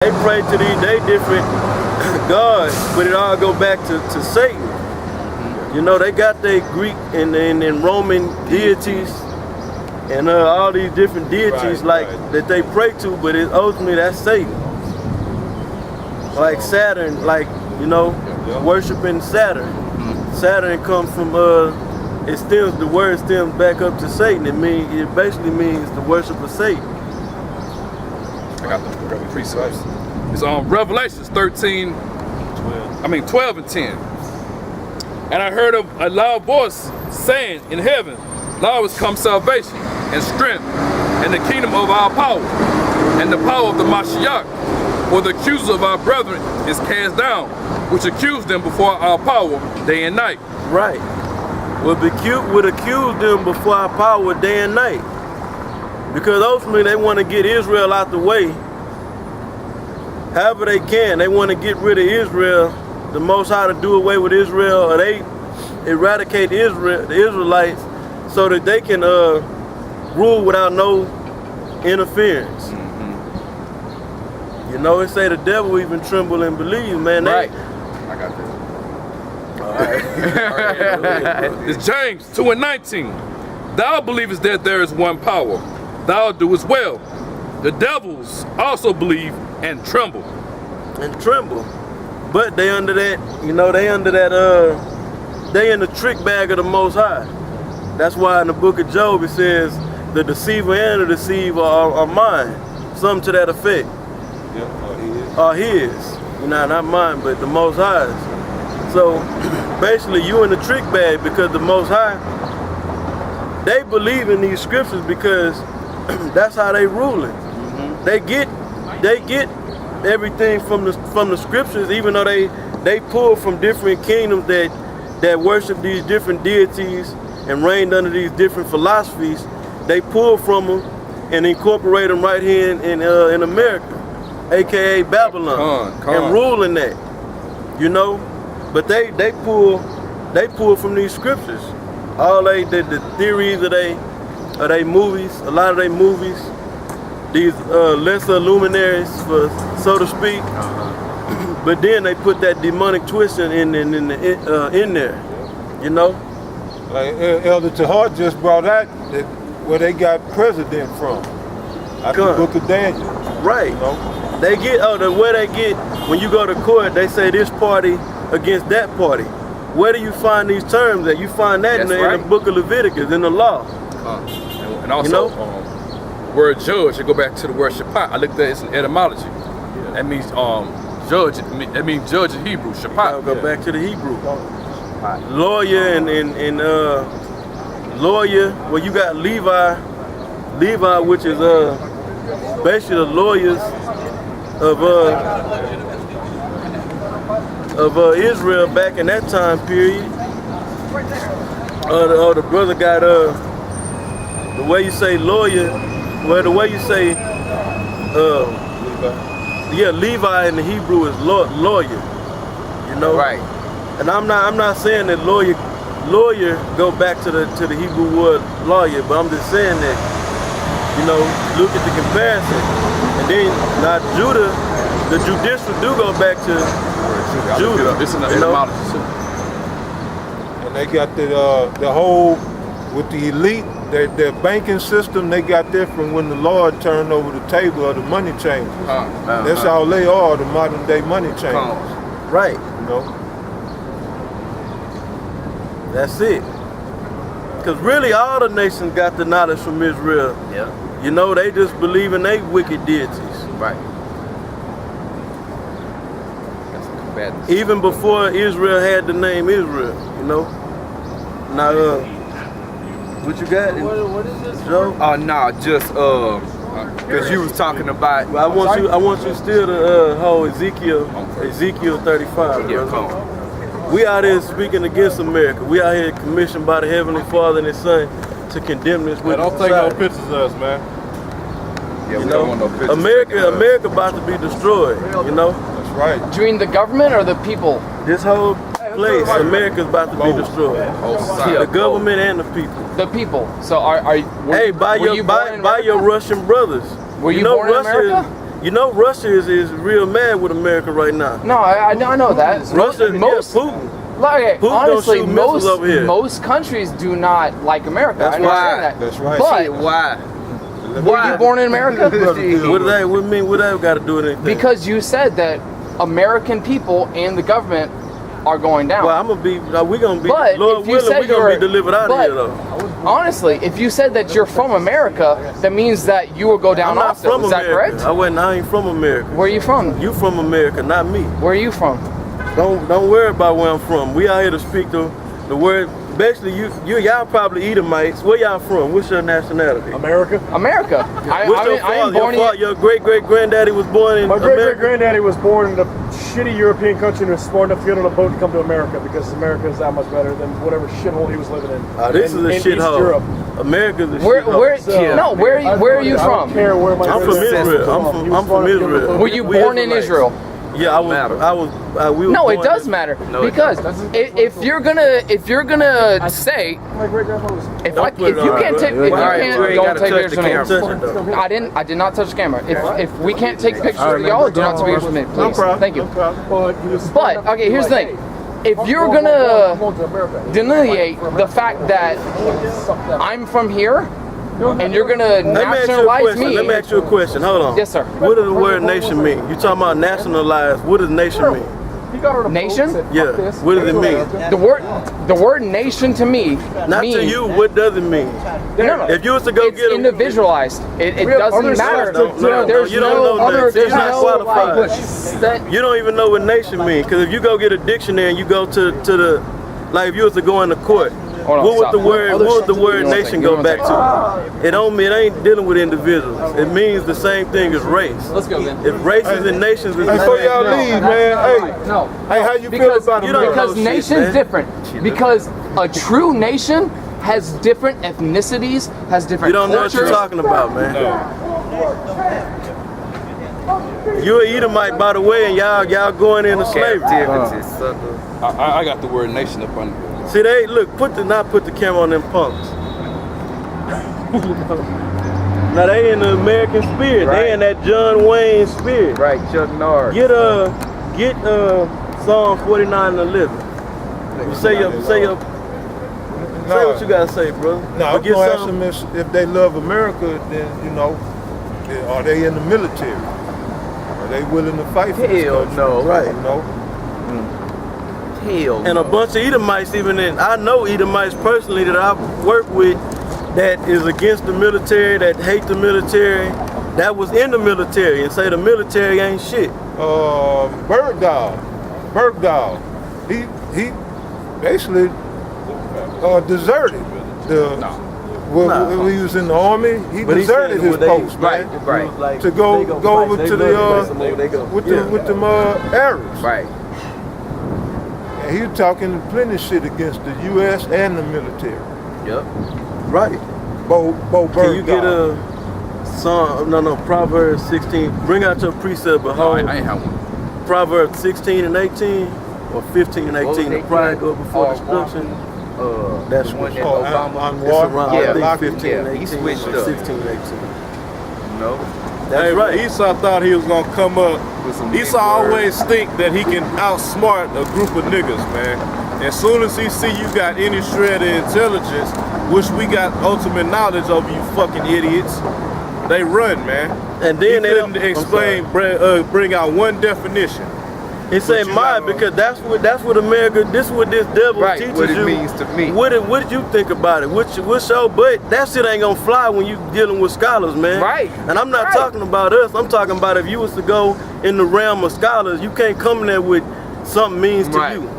They pray to they different gods, but it all go back to Satan. You know, they got their Greek and Roman deities and all these different deities that they pray to, but ultimately that's Satan. Like Saturn, like, you know, worshiping Saturn. Saturn comes from the word stems back up to Satan. It basically means the worship of Satan. I got the precepts. It's on Revelations 12 and 10. And I heard a loud voice saying in heaven, now is come salvation and strength and the kingdom of our power and the power of the Mashiach. For the accuser of our brethren is cast down, which accused them before our power day and night. Right. Would accuse them before our power day and night. Because ultimately they want to get Israel out the way. However they can. They want to get rid of Israel. The Most High to do away with Israel, or they eradicate the Israelites so that they can rule without no interference. You know, it say the devil even tremble and believe, man. Right. I got that. All right. It's James 2 and 19. Thou believest that there is one power. Thou doest well. The devils also believe and tremble. And tremble. But they under that, you know, they in the trick bag of the Most High. That's why in the book of Job it says, the deceiver and the deceiver are mine. Something to that effect. Are his. You know, not mine, but the Most High's. So basically you in the trick bag because the Most High, they believe in these scriptures because that's how they ruling. They get everything from the scriptures, even though they pull from different kingdoms that worship these different deities and reigned under these different philosophies. They pull from them and incorporate them right here in America, aka Babylon, and ruling that. You know, but they pull from these scriptures. All the theories of they movies, a lot of they movies. These lesser luminaries, so to speak, but then they put that demonic twist in there, you know. Like Elder Tahar just brought out where they got president from, out the book of Daniel. Right. You know? They get where they get when you go to court. They say this party against that party. Where do you find these terms at? You find that in the book of Leviticus, in the law. And also. You know? Word judge, I go back to the word Shabbat. I looked at it, it's an etymology. That means judge. That means judge in Hebrew. Shabbat. Go back to the Hebrew. Lawyer and lawyer. Well, you got Levi, which is basically the lawyers of Israel back in that time period. The brother got the way you say lawyer. Well, the way you say, Levi in the Hebrew is lawyer, you know. Right. And I'm not saying that lawyer go back to the Hebrew word lawyer, but I'm just saying that, you know, look at the comparison. And then now Judah, the judicial do go back to Judah. It's an etymology too. And they got the whole with the elite. Their banking system, they got that from when the Lord turned over the table of the money changers. That's all they are, the modern day money changers. Right. You know? That's it. Because really all the nations got the knowledge from Israel. Yeah. You know, they just believe in they wicked deities. Right. Even before Israel had the name Israel, you know. Now, what you got? What is this? Joe? Nah, just because you was talking about. I want you still to hold Ezekiel 35. Yeah, come. We out here speaking against America. We out here commissioned by the Heavenly Father and His Son to condemn this wicked Don't take society. no pictures of us, man. Yeah, You we know, don't want no pictures. America about to be destroyed. You know, That's right. Do you mean the government or the people? this whole place, America's about to be destroyed. The government and the people. The people. So are Hey, buy your Russian brothers. Were you know born in Russia America? You know Russia is real mad with America right now. No, I know that. Russia, most, yeah, Putin. Like, Putin honestly, don't shoot missiles over here. most countries do not like America. That's I understand right. that. That's right. But Why? were you born in America? What that got to do with anything? Because you said that American people and the government are going down. Well, we're gonna be. But Lord if you willing, said we're gonna be delivered out of but here though. honestly, if you said that you're from America, that means that you will go down I'm not also. from Is that America. correct? I ain't from America. Where are you from? You from America, not me. Where are you from? Don't worry about where I'm from. We out here to speak the word. Basically, y'all probably Edomites. Where y'all from? What's your nationality? America. America. I am born in. Your great granddaddy was born in My America. great granddaddy was born in a shitty European country and was smart enough to get on a boat to come to America because America is that much better than whatever shithole he was living in. This in is a East Europe. shithole. America's a Where shithole. where are you I don't from? care where my I'm from Israel. I'm from Israel. Were you born in Israel? Yeah, we were No, born it does in- matter No, it because if you're gonna say My great grandfather was. if put it you on, can't bro. take You if you ain't can't don't gotta take touch pictures the of me. Touch it, though. I did not touch the camera. If we can't take pictures of y'all, do not take pictures of me, please. Thank you. But okay, here's the thing. If you're gonna delineate the fact that I'm from here and you're gonna nationalize me, Let me ask you a question. Hold on. Yes, sir. What does the word nation mean? You talking about nationalize? What does nation mean? Nation? Yeah. What does it mean? The word nation to me Not means to you. What does it mean? no. If you was to go It's get individualized. It doesn't matter. No, There's you don't no know other. that. You're There's not no qualified. You don't even know what nation means. Because if you go get a dictionary and you go to the, like if you was to go into court, Hold on, what stop. would the word Give me one nation second, go give me back one to? It ain't dealing with individuals. It means the same thing as race. Let's go then. If races and nations is Hey, the before same y'all thing. leave, man. No. Hey, how you feel Because about you don't America? know because shit, nation's man. different. Because a true nation has different ethnicities, has different You don't know what cultures. you're talking about, man. You're an Edomite, by the way, and y'all going into slavery. Captivity, sucker. I got the word nation up under there. See, they look put the camera on them punks. Now they in the American spirit. Right. They in that John Wayne spirit. Right, Chuck Norris. Get Psalm 49 and 11. You say what you gotta say, bro. No, I'm But get gonna ask some- them if they love America, then are they in the military? Are they willing to fight for this Hell country? no. Right. You know? Hell And a bunch of Edomites, I know Edomites personally that I've worked with that is against the military, that hate the military, that was in the military and say the military ain't shit. Bergdahl, he basically deserted. When he was in the army, he But he deserted said his what they- post, man. Right. To go over to the with them Arabs. Right. And he was talking plenty of shit against the U.S. and the military. Yep. Right. Bo Can you get Bergdahl. a song? No, Proverbs 16. Bring out your precept, but No, hold. I ain't have one. Proverbs 16 and 18, or 15 and 18. The pride go before destruction. That's the one that Oh, Obama. on It's around, Yeah, I think 15 and yeah, 18, he switched or up. 16 and 18. No. That's Hey, right. Esau thought he was gonna come up. With some Esau big always think that he can outsmart a group of niggas, man. As soon as he see you got any shred of intelligence, which we got ultimate knowledge of, you fucking idiots, they run, man. And He then they couldn't explain, bring out one definition. He said you mine got- because that's what America. This is what this devil Right, teaches what it you. means to me. What did you think about it? What's your but that shit ain't gonna fly when you dealing with scholars, man. Right. And I'm not Right. talking about us. I'm talking about if you was to go in the realm of scholars, you can't come in there with something means to Right. you.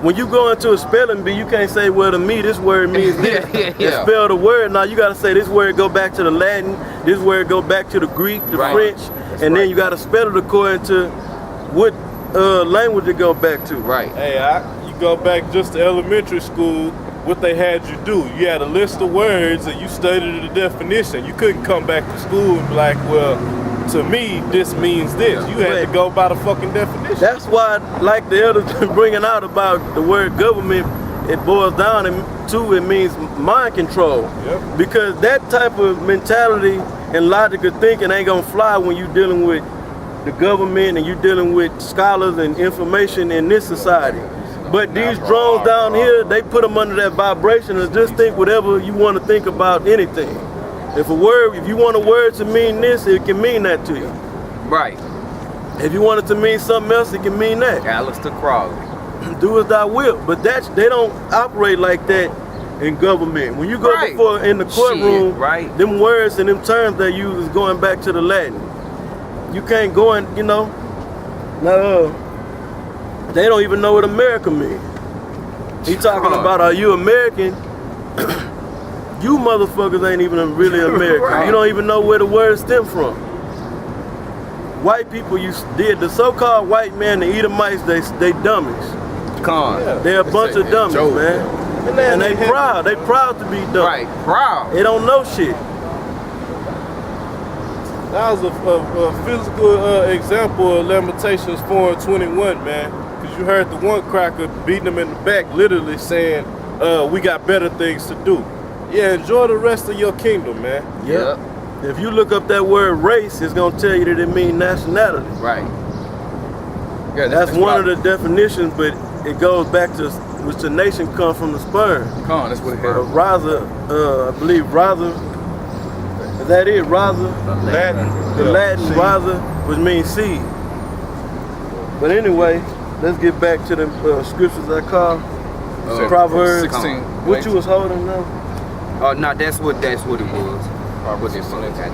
When you go into a spelling bee, you can't say, well, to me, this word means this. Yeah. And spell the word. Now, you got to say this word go back to the Latin, this word go back to the Greek, the Right. French, and then you got to spell it according to what language it go back to. Right. Hey, you go back just to elementary school, what they had you do, you had a list of words and you studied the definition. You couldn't come back to school and be like, well, to me, this means this. You had to go by the fucking definition. That's why, like the elders been bringing out about the word government, it boils down to it means mind control. Yep. Because that type of mentality and logical thinking ain't gonna fly when you dealing with the government and you dealing with scholars and information in this society. But these drones down here, they put them under that vibration and just think whatever you want to think about anything. If you want a word to mean this, it can mean that to you. Right. If you want it to mean something else, it can mean that. Alistair Crowley. Do as thou wilt. But they don't operate like that in government. When you go before in the courtroom, them words and them terms they use is going back to the Latin. You can't go and, you know, they don't even know what America means. He talking about, are you American? You motherfuckers ain't even really American. You don't even know where the word stem from. White people the so-called white man, the Edomites, they dummies. They're a bunch of dummies, man. And they proud. They proud to be dumb. Right, proud. They don't know shit. That was a physical example of Lamentations 4:21, man. Because you heard the one cracker beating him in the back, literally saying, we got better things to do. Yeah, enjoy the rest of your kingdom, man. Yeah. If you look up that word race, it's going to tell you that it means nationality. Right. Yeah, that's one of the definitions, but it goes back to which the nation comes from the sperm. That's what it had. Raza, I believe Raza, is that it? Raza? The Latin Raza, which means seed. But anyway, let's get back to the scriptures I call Proverbs 16. What you was holding now? Oh, no, that's what it was. Proverbs 16. Okay.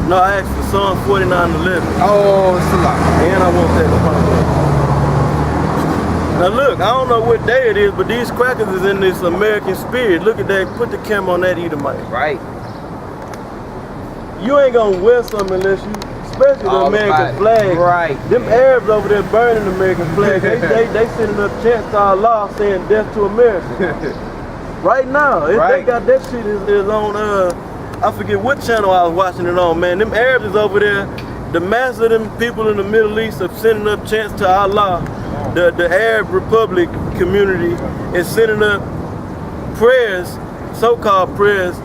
No, I asked for Psalm 49:11. Oh, it's a lot. And I want that to Now look, I don't know what day it is, but these crackers is in this American spirit. Look at that, put the camera on that Edomite. Right. You ain't gonna wear something unless you, especially the American flag. Right. Them Arabs over there burning the American flag, they sending up chants to Allah saying death to America. Right now, they got that shit is on, I forget what channel I was watching it on, man. Them Arabs is over there, the mass of them people in the Middle East are sending up chants to Allah. The Arab Republic community is sending up prayers, so-called prayers,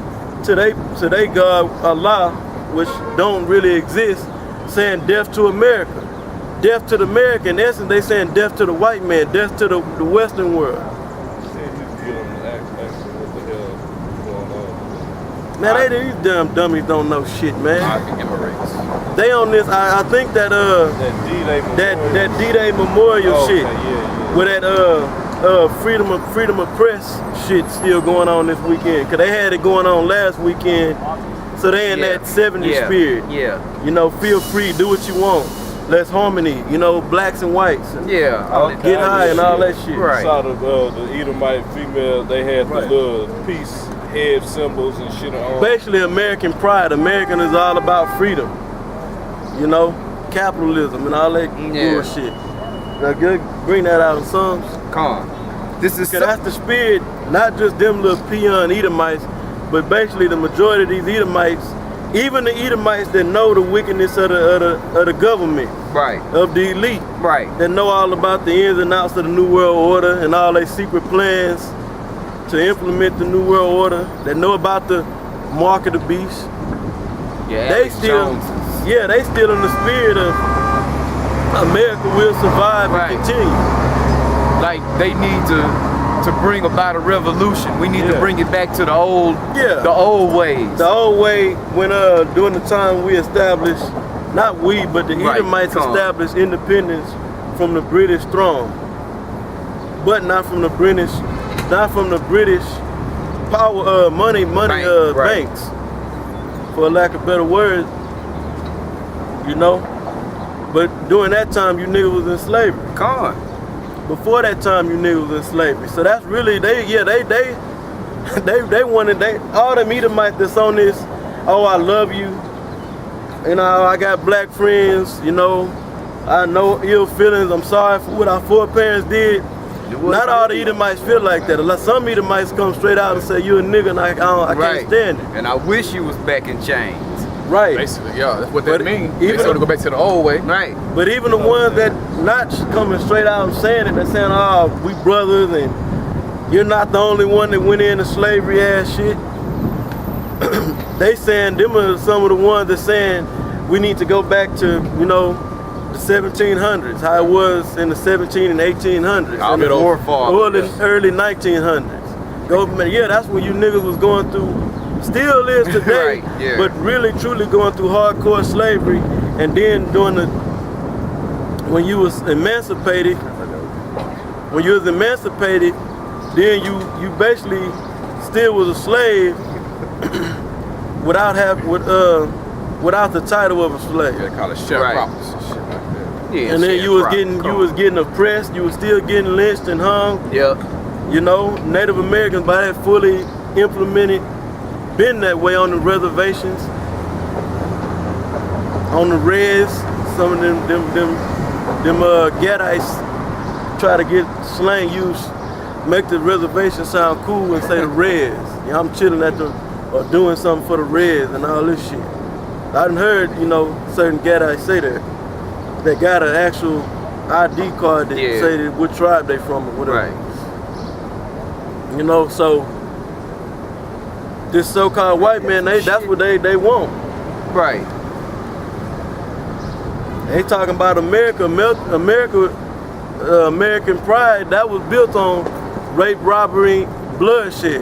to they God, Allah, which don't really exist, saying death to America. Death to the American. In essence, they saying death to the white man, death to the Western world. Man, these damn dummies don't know shit, man. Emirates. They on this. I think that that D-Day Memorial shit, with that freedom of press shit still going on this weekend. Cause they had it going on last weekend, so they in that 70s spirit. Yeah. You know, feel free, do what you want. Less harmony. You know, blacks and whites. And get high and all that shit. Right. Saw the Edomite female. They had the little peace head symbols and shit on. Basically American pride. American is all about freedom. You know, capitalism and all that bullshit. Now bring that out in Psalms. That's the spirit, not just them little peon Edomites, but basically the majority of these Edomites, even the Edomites that know the wickedness of the government, of the elite, that know all about the ins and outs of the New World Order and all their secret plans to implement the New World Order, that know about the mark of the beast. They still in the spirit of America will survive and continue. Like they need to bring about a revolution. We need to bring it back to the old ways. The old way when during the time we established, not we, but the Edomites established independence from the British throne, but not from the British power, money banks, for lack of better words, you know. But during that time, you niggas was in slavery. Before that time, you niggas was in slavery. So that's really they wanted all them Edomites that's on this. Oh, I love you. You know, I got black friends. You know, I know ill feelings. I'm sorry for what our foreparents did. Not all the Edomites feel like that. Some Edomites come straight out and say, you a nigga and I can't stand it. And I wish you was back in chains. Right. Basically, that's what that means. They sort of go back to the old way. Right. But even the ones that not coming straight out and saying it, they're saying, oh, we brothers and you're not the only one that went into slavery ass shit. they saying them are some of the ones that saying we need to go back to, you know, the 1700s, how it was in the 17 and 1800s, Our and the forefathers. early 1900s. Government, yeah, that's what you niggas was going through, still is today, Right, yeah. but really truly going through hardcore slavery, and then during the when you was emancipated, then you basically still was a slave without the title of a slave. They call it sharecroppers and shit like that. Yeah, And then you was getting oppressed, you was still getting lynched and hung. Yep. You know, Native Americans by that fully implemented, been that way on the reservations, on the reds. Some of them Gadites try to get slang use, make the reservation sound cool and say the reds. Yeah, I'm chilling at the or doing something for the reds and all this shit. I done heard, you know, certain Gadites say that. They got an actual ID card that say that what tribe they from or whatever. Right. You know, so this so-called white man, that's what they want. Right. They talking about American pride that was built on rape, robbery, bloodshed.